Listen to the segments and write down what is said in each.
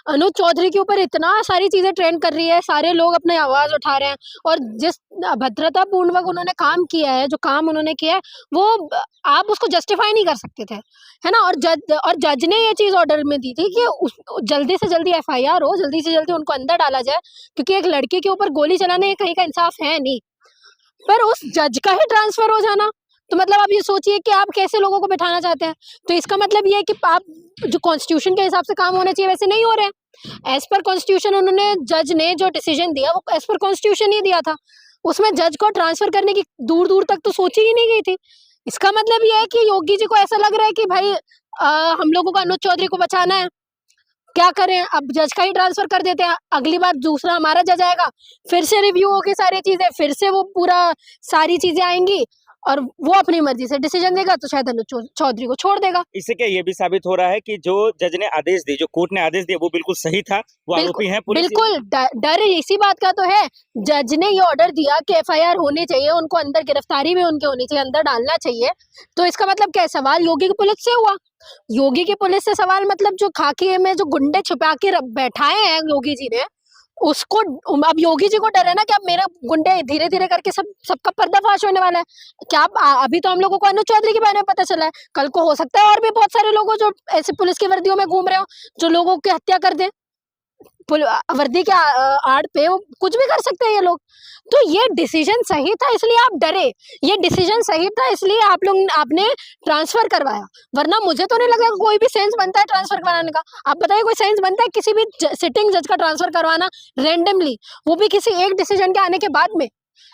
अनुज चौधरी के ऊपर इतना सारी चीजें ट्रेंड कर रही है, सारे लोग अपने आवाज उठा रहे हैं और जिस अभद्रतापूर्वक उन्होंने काम किया है, जो काम उन्होंने किया है, वो आप उसको जस्टिफाई नहीं कर सकते थे, है ना। और जज ने ये चीज ऑर्डर में दी थी कि जल्दी से जल्दी एफआईआर हो, जल्दी से जल्दी उनको अंदर डाला जाए, क्योंकि एक लड़के के ऊपर गोली चलाने कहीं का इंसाफ है नहीं। पर उस जज का ही ट्रांसफर हो जाना, तो मतलब आप ये सोचिए कि आप कैसे लोगों को बिठाना चाहते हैं। तो इसका मतलब ये है कि आप जो कॉन्स्टिट्यूशन के हिसाब से काम होने चाहिए वैसे नहीं हो रहे हैं। एज पर कॉन्स्टिट्यूशन उन्होंने, जज ने जो डिसीजन दिया वो एज पर कॉन्स्टिट्यूशन ही दिया था, उसमें जज को ट्रांसफर करने की दूर दूर तक तो सोची ही नहीं गई थी। इसका मतलब ये है कि योगी जी को ऐसा लग रहा है कि भाई हम लोगों को अनुज चौधरी को बचाना है, क्या करें, अब जज का ही ट्रांसफर कर देते हैं, अगली बार दूसरा हमारा जज आएगा, फिर से रिव्यू होगी सारी चीजें, फिर से वो पूरा सारी चीजें आएंगी और वो अपनी मर्जी से डिसीजन देगा, तो शायद अनुज चौधरी को छोड़ देगा। इससे क्या ये भी साबित हो रहा है कि जो जज ने आदेश दी, जो कोर्ट ने आदेश दिया, वो बिल्कुल सही था, वो आरोपी हैं पुलिस? बिल्कुल डर इसी बात का तो है, जज ने ये ऑर्डर दिया कि एफआईआर होनी चाहिए, उनको अंदर गिरफ्तारी भी उनकी होनी चाहिए, अंदर डालना चाहिए, तो इसका मतलब क्या है, सवाल योगी की पुलिस से हुआ। योगी की पुलिस से सवाल मतलब जो खाकी में जो गुंडे छुपा के बैठाए हैं योगी जी ने, उसको अब योगी जी को डर है ना कि अब मेरे गुंडे धीरे धीरे करके सबका पर्दाफाश होने वाला है। क्या अभी तो हम लोगों को अनुज चौधरी के बारे में पता चला है, कल को हो सकता है और भी बहुत सारे लोग जो ऐसे पुलिस की वर्दियों में घूम रहे हो, जो लोगों की हत्या कर दे, वर्दी के आड़ पे कुछ भी कर सकते हैं ये लोग। तो ये डिसीजन सही था इसलिए आप डरे, ये डिसीजन सही था इसलिए आपने ट्रांसफर करवाया, वरना मुझे तो नहीं लगा कोई भी सेंस बनता है ट्रांसफर कराने का। आप बताइए कोई सेंस बनता है किसी भी सिटिंग जज का ट्रांसफर करवाना रेंडमली, वो भी किसी एक डिसीजन के आने के बाद में?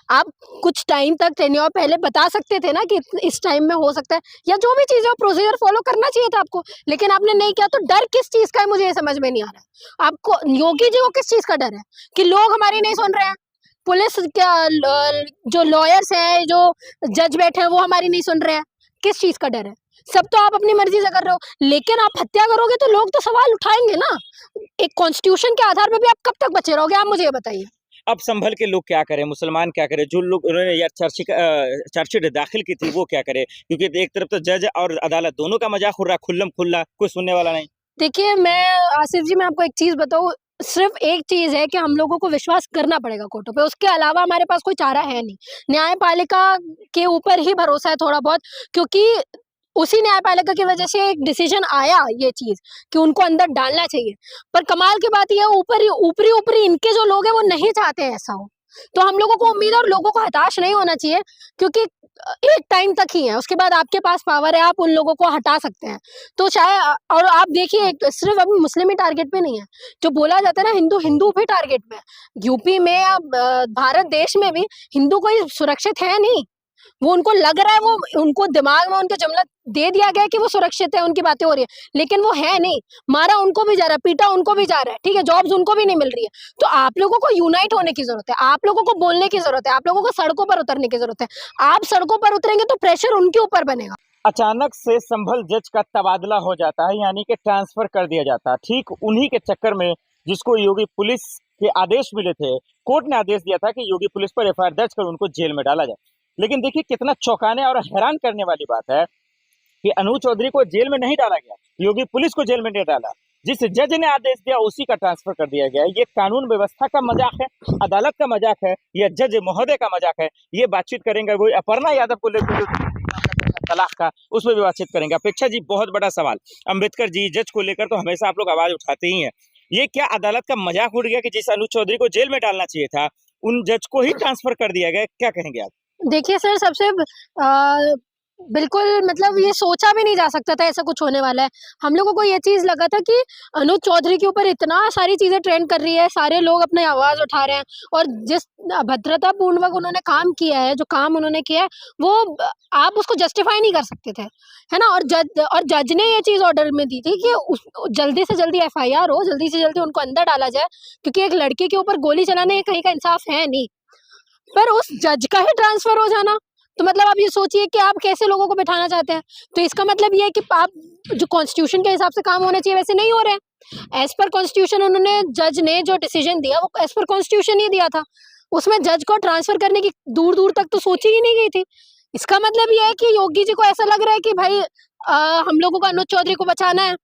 आप कुछ टाइम तक टेन्योर पहले बता सकते थे ना कि इस टाइम में हो सकता है, या जो भी चीज है प्रोसीजर फॉलो करना चाहिए था आपको, लेकिन आपने नहीं किया। तो डर किस चीज का है मुझे ये समझ में नहीं आ रहा है। आपको योगी जी को किस चीज का डर है कि लोग हमारी नहीं सुन रहे हैं, पुलिस क्या, जो लॉयर्स हैं, जो जज बैठे हैं वो हमारी नहीं सुन रहे हैं, किस चीज का डर है? सब तो आप अपनी मर्जी से कर रहे हो, लेकिन आप हत्या करोगे तो लोग तो सवाल उठाएंगे ना। एक कॉन्स्टिट्यूशन के आधार पर भी आप कब तक बचे रहोगे, आप मुझे ये बताइए। अब संभल के लोग क्या करें, मुसलमान क्या करें, जो लोग उन्होंने यार चार्जशीट दाखिल की थी वो क्या करें, क्योंकि एक तरफ तो जज और अदालत दोनों का मजाक हो रहा, खुल्लम खुल्ला, कोई सुनने वाला नहीं। देखिए मैं आसिफ जी, मैं आपको एक चीज बताऊं, सिर्फ एक चीज है कि हम लोगों को विश्वास करना पड़ेगा कोर्टों पे, उसके अलावा हमारे पास कोई चारा है नहीं। न्यायपालिका के ऊपर ही भरोसा है थोड़ा बहुत, क्योंकि उसी न्यायपालिका की वजह से एक डिसीजन आया ये चीज कि उनको अंदर डालना चाहिए। पर कमाल की बात यह ऊपरी ऊपरी इनके जो लोग हैं वो नहीं चाहते ऐसा हो, तो हम लोगों को उम्मीद और लोगों को हताश नहीं होना चाहिए, क्योंकि एक टाइम तक ही है, उसके बाद आपके पास पावर है, आप उन लोगों को हटा सकते हैं। तो चाहे, और आप देखिए सिर्फ अभी मुस्लिम ही टारगेट पे नहीं है, जो बोला जाता है ना हिंदू, हिंदू भी टारगेट पे है। यूपी में या भारत देश में भी हिंदू कोई सुरक्षित है नहीं, वो उनको लग रहा है, वो उनको दिमाग में उनका जुमला दे दिया गया कि वो सुरक्षित है, उनकी बातें हो रही है, लेकिन वो है नहीं। मारा उनको भी जा रहा है, पीटा उनको भी जा रहा है, ठीक है, जॉब्स उनको भी नहीं मिल रही है। तो आप लोगों को यूनाइट होने की जरूरत है, आप लोगों को बोलने की जरूरत है, आप लोगों को सड़कों पर उतरने की जरूरत है। आप सड़कों पर उतरेंगे तो प्रेशर उनके ऊपर बनेगा। अचानक से संभल जज का तबादला हो जाता है, यानी कि ट्रांसफर कर दिया जाता है, ठीक उन्हीं के चक्कर में जिसको योगी पुलिस के आदेश मिले थे। कोर्ट ने आदेश दिया था कि योगी पुलिस पर एफआईआर दर्ज कर उनको जेल में डाला जाए। लेकिन देखिए कितना चौंकाने और हैरान करने वाली बात है कि अनुज चौधरी को जेल में नहीं डाला गया, योगी पुलिस को जेल में नहीं डाला, जिस जज ने आदेश दिया उसी का ट्रांसफर कर दिया गया। ये कानून व्यवस्था का मजाक है, अदालत का मजाक है, या जज महोदय का मजाक है? ये बातचीत करेंगे वो अपर्णा यादव को लेकर तलाक का, उसमें भी बातचीत करेंगे। अपेक्षा जी, बहुत बड़ा सवाल, अम्बेडकर जी जज को लेकर तो हमेशा आप लोग आवाज उठाते ही हैं, ये क्या अदालत का मजाक उड़ गया कि जिस अनुज चौधरी को जेल में डालना चाहिए था उन जज को ही ट्रांसफर कर दिया गया? क्या कहेंगे आप? देखिए सर, सबसे बिल्कुल मतलब ये सोचा भी नहीं जा सकता था ऐसा कुछ होने वाला है। हम लोगों को ये चीज लगा था कि अनुज चौधरी के ऊपर इतना सारी चीजें ट्रेंड कर रही है, सारे लोग अपने आवाज उठा रहे हैं, और जिस अभद्रतापूर्वक उन्होंने काम किया है, जो काम उन्होंने किया है, वो आप उसको जस्टिफाई नहीं कर सकते थे, है ना। और जज ने ये चीज ऑर्डर में दी थी कि जल्दी से जल्दी एफआईआर हो, जल्दी से जल्दी उनको अंदर डाला जाए, क्योंकि एक लड़के के ऊपर गोली चलाने कहीं का इंसाफ है नहीं। पर उस जज का ही ट्रांसफर हो जाना, तो मतलब आप ये सोचिए कि आप कैसे लोगों को बिठाना चाहते हैं। तो इसका मतलब ये है कि आप जो कॉन्स्टिट्यूशन के हिसाब से काम होने चाहिए वैसे नहीं हो रहे हैं। एज पर कॉन्स्टिट्यूशन उन्होंने, जज ने जो डिसीजन दिया वो एज पर कॉन्स्टिट्यूशन ही दिया था, उसमें जज को ट्रांसफर करने की दूर दूर तक तो सोची ही नहीं गई थी। इसका मतलब ये है कि योगी जी को ऐसा लग रहा है कि भाई हम लोगों को अनुज चौधरी को बचाना है,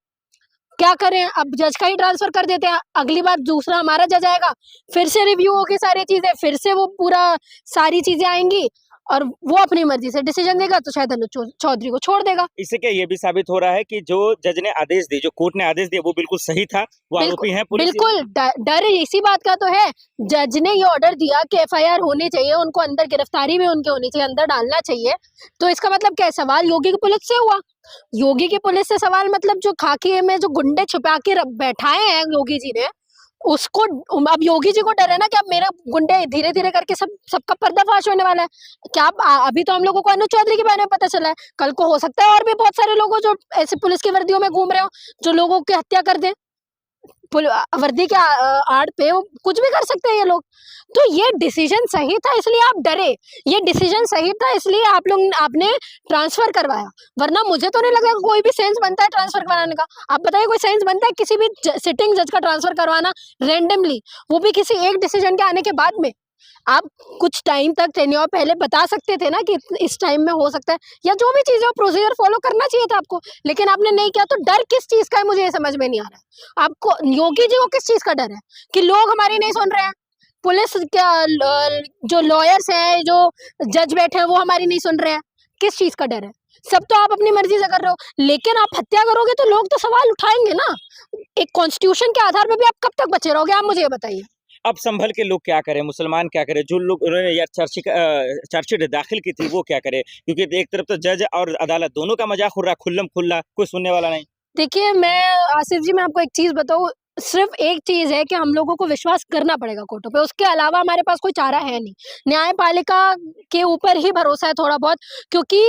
क्या करें, अब जज का ही ट्रांसफर कर देते हैं, अगली बार दूसरा हमारा जज आएगा, फिर से रिव्यू होगी सारी चीजें, फिर से वो पूरा सारी चीजें आएंगी और वो अपनी मर्जी से डिसीजन देगा, तो शायद अनुज चौधरी को छोड़ देगा। इससे क्या ये भी साबित हो रहा है कि जो जज ने आदेश दिए, जो कोर्ट ने आदेश दिया, वो बिल्कुल सही था, वो आरोपी हैं पुलिस? बिल्कुल डर इसी बात का तो है, जज ने ये ऑर्डर दिया कि एफआईआर होनी चाहिए, उनको अंदर गिरफ्तारी भी उनके होनी चाहिए, अंदर डालना चाहिए, तो इसका मतलब क्या है, सवाल योगी की पुलिस से हुआ। योगी की पुलिस से सवाल मतलब जो खाकी में जो गुंडे छुपा के बैठाए हैं योगी जी ने, उसको अब योगी जी को डर है ना कि अब मेरे गुंडे धीरे धीरे करके सबका पर्दाफाश होने वाला है। क्या अभी तो हम लोगों को अनुज चौधरी के बारे में पता चला है, कल को हो सकता है और भी बहुत सारे लोग जो ऐसे पुलिस की वर्दियों में घूम रहे हो, जो लोगों की हत्या कर दे, वर्दी के आड़ पे वो कुछ भी कर सकते हैं ये लोग। तो ये डिसीजन सही था इसलिए आप डरे, ये डिसीजन सही था इसलिए आपने ट्रांसफर करवाया, वरना मुझे तो नहीं लगा कोई भी सेंस बनता है ट्रांसफर करवाने का। आप बताइए कोई सेंस बनता है किसी भी सिटिंग जज का ट्रांसफर करवाना रेंडमली, वो भी किसी एक डिसीजन के आने के बाद में? आप कुछ टाइम तक टेन्योर पहले बता सकते थे ना कि इस टाइम में हो सकता है, या जो भी चीज़ है प्रोसीजर फॉलो करना चाहिए था आपको, लेकिन आपने नहीं किया। तो डर किस चीज़ का है मुझे ये समझ में नहीं आ रहा है। आपको योगी जी को किस चीज़ का डर है कि लोग हमारी नहीं सुन रहे हैं, पुलिस क्या जो लॉयर्स हैं, जो जज बैठे हैं, वो हमारी नहीं सुन रहे हैं, किस चीज़ का डर है? सब तो आप अपनी मर्जी से कर रहे हो, लेकिन आप हत्या करोगे तो लोग तो सवाल उठाएंगे ना। एक कॉन्स्टिट्यूशन के आधार पर भी आप कब तक बचे रहोगे, आप मुझे ये बताइए। अब संभल के लोग क्या करें, मुसलमान क्या करें, जो लोग उन्होंने यार चार्जशीट दाखिल की थी वो क्या करें, क्योंकि एक तरफ तो जज और अदालत दोनों का मजाक उड़ रहा, खुल्लम खुल्ला, कोई सुनने वाला नहीं। देखिए मैं आसिफ जी, मैं आपको एक चीज बताऊं, सिर्फ एक चीज है कि हम लोगों को विश्वास करना पड़ेगा कोर्टों पे, उसके अलावा हमारे पास कोई चारा है नहीं। न्यायपालिका के ऊपर ही भरोसा है थोड़ा बहुत, क्योंकि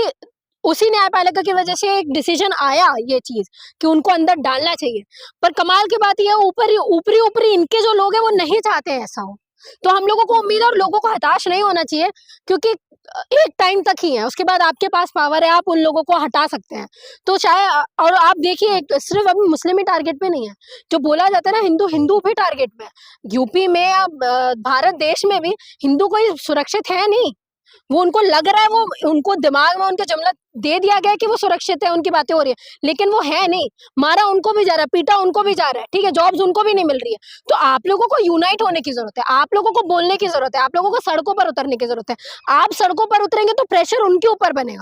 उसी न्यायपालिका की वजह से एक डिसीजन आया ये चीज कि उनको अंदर डालना चाहिए। पर कमाल की बात यह ऊपरी ऊपरी ऊपरी इनके जो लोग हैं वो नहीं चाहते हैं ऐसा हो, तो हम लोगों को उम्मीद और लोगों को हताश नहीं होना चाहिए, क्योंकि एक टाइम तक ही है, उसके बाद आपके पास पावर है, आप उन लोगों को हटा सकते हैं। तो चाहे और आप देखिए सिर्फ अभी मुस्लिम ही टारगेट पे नहीं है, जो बोला जाता है ना हिंदू हिंदू भी टारगेट पे है। यूपी में या भारत देश में भी हिंदू कोई सुरक्षित है नहीं, वो उनको लग रहा है, वो उनको दिमाग में उनके जुमला दे दिया गया कि वो सुरक्षित है, उनकी बातें हो रही है, लेकिन वो है नहीं। मारा उनको भी जा रहा है, पीटा उनको भी जा रहा है, ठीक है, जॉब्स उनको भी नहीं मिल रही है। तो आप लोगों को यूनाइट होने की जरूरत है, आप लोगों को बोलने की जरूरत है, आप लोगों को सड़कों पर उतरने की जरूरत है। आप सड़कों पर उतरेंगे तो प्रेशर उनके ऊपर बनेगा।